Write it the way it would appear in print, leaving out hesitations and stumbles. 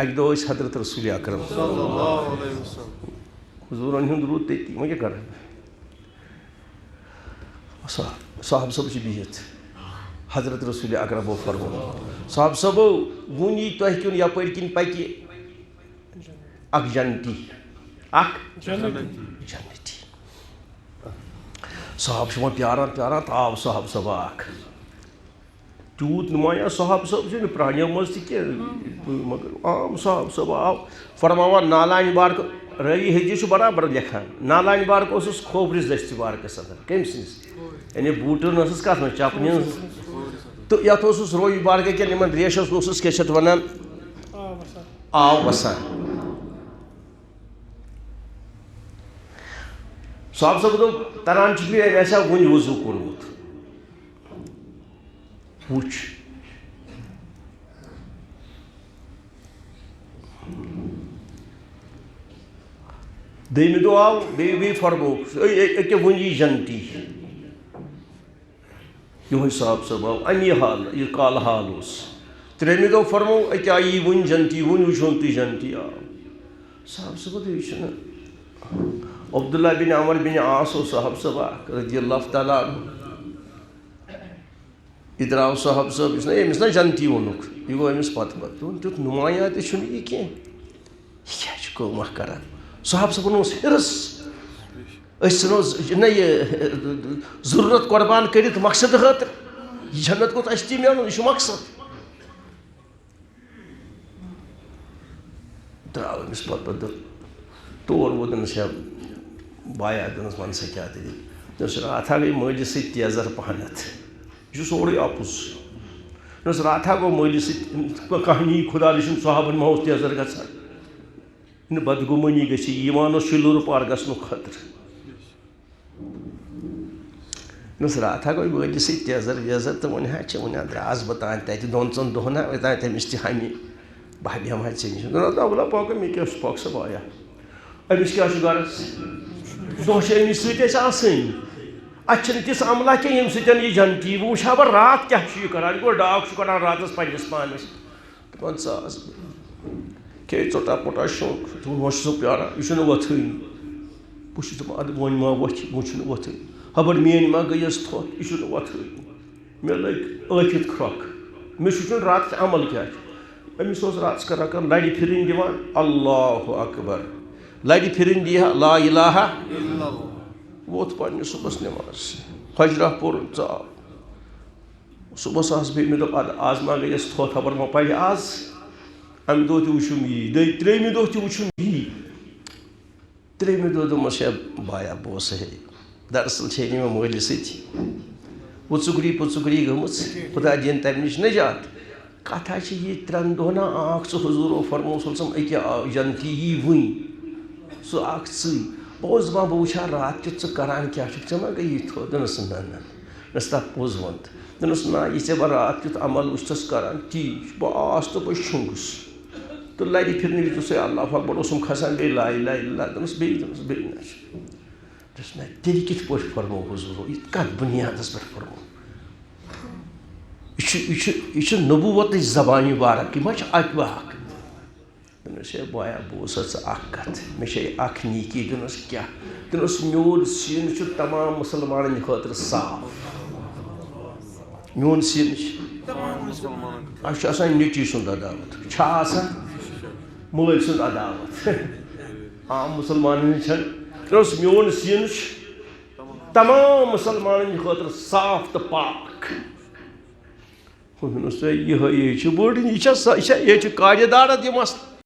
اَکہِ دۄہ ٲسۍ حضرت رسول اکرم حضوٗرن ہُنٛد روٗد تٔتی وۄنۍ کیٛاہ کَرٕ صاحب صٲب چھِ بِہِتھ حضرت رسول اکرمو فرموو صاحب صٲبو وُنہِ یی تۄہہِ کُن یپٲرۍ کِنۍ پَکہِ اکھ جنتی اکھ جنتی صاحب چھُ وۄنۍ پیاران پیاران تہٕ آو صاحب صٲبا اکھ تیوٗت نُمایاں صاحب صٲب چھُ نہٕ پرٛانیو منٛز تہِ کینٛہہ مگر عام صاحب صٲب آو فرماوان نالانہِ بارکہٕ رٲوی حدیٖث چھُ برابر لیکھان نالانہِ بارکہٕ اوسُس کھوفرِس دٔستہِ بارکَس اَندر کٔمۍ سٕنٛدِس یعنی بوٗٹَن ٲسٕس کَتھ منٛز چَپنہِ ہٕنٛز تہٕ یَتھ اوسُس رووی بارکہٕ کٮ۪ن یِمَن ریشَس اوسُس کیٛاہ چھِ اَتھ وَنان آب وَسان صاحب صٲب دوٚپ تَران چھُ مےٚ مےٚ آسہِ ہا وُنہِ وضوٗ کوٚرمُت وٕچھ دوٚیمہِ دۄہ آو بیٚیہِ فرمووُکھ أکیٛاہ وُنہِ یی جنتی یِہوٚے صاحب صٲب آو اَمی حال یہِ کالہٕ حال اوس ترٛیٚیمہِ دۄہ فرموو أکیٛاہ یی وُنہِ جنتی وُنہِ وٕچھون تُہۍ جنتی آو صاحب صٲبہ یہِ چھُنہٕ عبداللہ بِن عمر بِن عاص اوس صاحب صٲب اکھ رضی اللہ تعالیٰ عنہ یہِ درٛاو صاحب صٲب یُس نہ أمِس نہ جنتی ووٚنُکھ یہِ گوٚو أمِس پتہٕ دوٚپُن تیُتھ نُمایاں تہِ چھُنہٕ یہِ کینٛہہ یہِ کیٛاہ چھُ کٲمہ کران صاحب صٲبن اوس حِرٕص أسۍ ژھٕنو نہ یہِ ضروٗرت قۄربان کٔرِتھ مقصد خٲطرٕ یہِ جنت گوٚژھ اَسہِ تہِ میلُن یہِ چھُ مقصد درٛاو أمِس پتہٕ تور ووت أمِس یا بایا دوٚپنَس وَن سا کیٛاہ دٔلیٖل دوٚپُس راتھا گٔے مٲلِس سۭتۍ تیزر پہنتھ یہِ چھُ سورُے اَپُز دوٚپُس راتھا گوٚو مٲلِس سۭتۍ کانٛہہ نی خۄدا رٔچھِنۍ صحابن ما اوس تیزر گژھان نہٕ بدگُمٲنی گژھِ ایٖمان اوس شِلوٗر پار گژھنُک خٲطرٕ دوٚپُس راتھا گوٚو مٲلِس سۭتۍ تیزر ویزر تہٕ وۄنۍ حظ چھِ وۄنۍ درٛاس بہٕ تانۍ تَتہِ 2-3 دۄہن وۄنۍ تانۍ تٔمِس تہِ ہامہِ بہٕ بیٚہمہٕ ہا ژےٚ نِش دوٚپنَس نہ وَلہ پَکھ مےٚ کیٛاہ چھُ پَکھ سا بایا أمِس کیٛاہ چھُ غرض دۄہ چھِ أمِس سۭتۍ اَسہِ آسٲنی اَتھ چھِنہٕ تِژھ عملہ کینٛہہ ییٚمہِ سۭتۍ یہِ جنتی وۄنۍ وٕچھِ ہا بہٕ راتھ کیٛاہ چھُ یہِ کَران یہِ گوٚو ڈاک چھُ کَڑان راتَس پنٛنِس پانَس دَپان ژٕ آس کھے ژوٚٹا پوٚٹا شوق دوٚپُن وۄنۍ چھُ سُہ پیاران یہِ چھُنہٕ وۄتھٲنی بہٕ چھُس دَپان اَدٕ وۄنۍ ما وۄتھِ وۄنۍ چھُنہٕ وۄتھٲنی خبر میٛٲنۍ ما گٔیَس تھوٚد یہِ چھُنہٕ وۄتھٲنی مےٚ لٔگۍ ٲکھِتھ کھرٛۄکھ مےٚ چھُ وٕچھُن راتَس عمل کیٛاہ چھُ أمِس اوس راتَس کران لَرِ پھِرٕنۍ دِوان اللہ اکبر لَرِ پھِرٕنۍ دی ہا لا اِلہَ ووت پنٛنہِ صُبحس نٮ۪ماز فجرہ پوٚر ژاو صُبحس آس بیٚیہِ مےٚ دوٚپ اَدٕ آز ما گٔیَس تھوٚد خبر ما پَرِ آز اَمہِ دۄہ تہِ وٕچھُم یی ترٛیٚیمہِ دۄہ تہِ وٕچھُم یی ترٛیٚیمہِ دۄہ دوٚپمَس ہے بایا بہٕ اوسَے دراصل چھے نہٕ مےٚ مٲلِس سۭتۍ وُژُکری گٔمٕژ خۄدا دِیِن تَمہِ نِش نجات کَتھا چھِ یہِ 3 دۄہَن آکھ ژٕ حضوٗرو فرموو صَلَّى أکیٛاہ جنتی یی وٕنۍ سُہ اکھ ژٕے پوٚز ما بہٕ وٕچھِ ہا رات کیُتھ ژٕ کران کیٛاہ چھُکھ ژےٚ ما گٔیی تھوٚد دوٚپنَس نہ دوٚپنَس تَتھ پوٚز ووٚن تہٕ دوٚپنَس نہ یہِ ژےٚ بہٕ رات کیُتھ عمل وٕچھتَس کران تی بہٕ آس تہٕ بہٕ شۄنٛگُس تہٕ لَرِ پھِرنہٕ وِزِ اوسُے اللہ اکبر اوسُم کھسان بیٚیہِ لا اِلہَ اِلَّا اللہ دوٚپنَس بیٚیہِ نہ دوٚپنَس نہ تیٚلہِ کِتھ پٲٹھۍ فرموو حضوٗرو یہِ کَتھ بُنیادَس پٮ۪ٹھ فرموو یہِ چھُ نبوٗوَتٕچ زبانہِ مُبارک یہِ ما چھِ اَکہِ اکھ دوٚپنَس ہے بایا بہٕ اوسَتھ ژٕ اکھ کَتھ مےٚ چھے اکھ نیٖکی دوٚپنَس کیٛاہ دوٚپنَس میون سیُن چھُ تمام مُسلمانَن خٲطرٕ صاف میون سِیُن چھُ اَسہِ چھُ آسان نیٚچی سُنٛد عداوت چھا آسان مٲلۍ سُنٛد عداوت عام مُسلمانَن ہِنٛز چھَنہٕ دوٚپنَس میون سِیُن چھُ تمام مُسلمانَن خٲطرٕ صاف تہٕ پاک دوٚپنَس یِہوٚے چھِ بٔڑ یہِ چھا یہِ چھِ کارِ دارت یہِ مسلہٕ